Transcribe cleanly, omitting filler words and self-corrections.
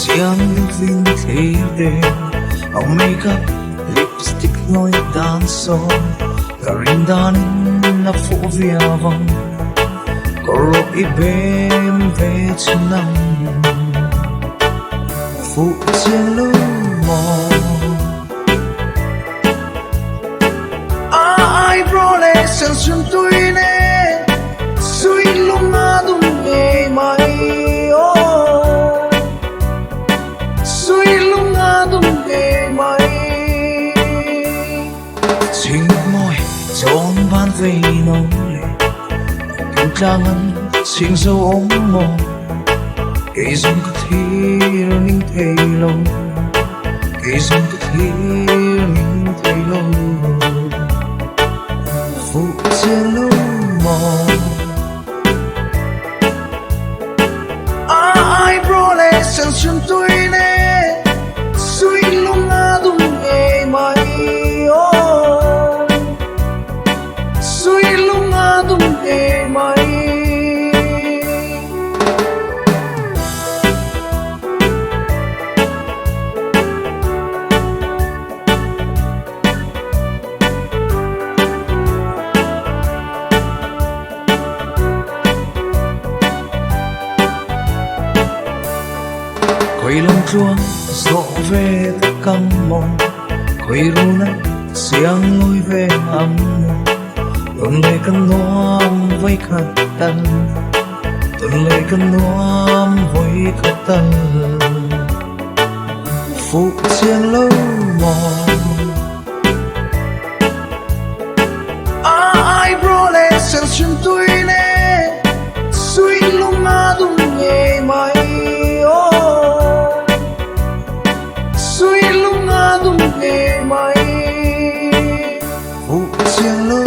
Chiang vinh thế đêm ông makeup lipstick nói tan son karin dan na phụ via vong coro ibem về chunam phụ chiang lu mò ai bro le sen sun tui ne sui lung a dum e mai Chính môi trốn ban về nông lệ Kinh trang ăn xin dâu ống mồ Kể dùng có thi rồi ninh thầy lâu Kể dùng có thi rồi ninh thầy lâu Phụ chiên lâu mò ai bro lệ sẵn xuân tôi nè Suy lung a dung nghề mày Suy lung a dung nghề mày Quay lông chuông dỗ về tất căng mong Quay ru nắng xiang lối về âm Tuần lệ cân noam với khát tân Tuần lệ cân noam với khát tân Phụ chiên lâu mò ai bro lệ sen xuân tui nè Suy lung a dung nghề mày Suy lung a dung nghề mày Phụ chiên lâu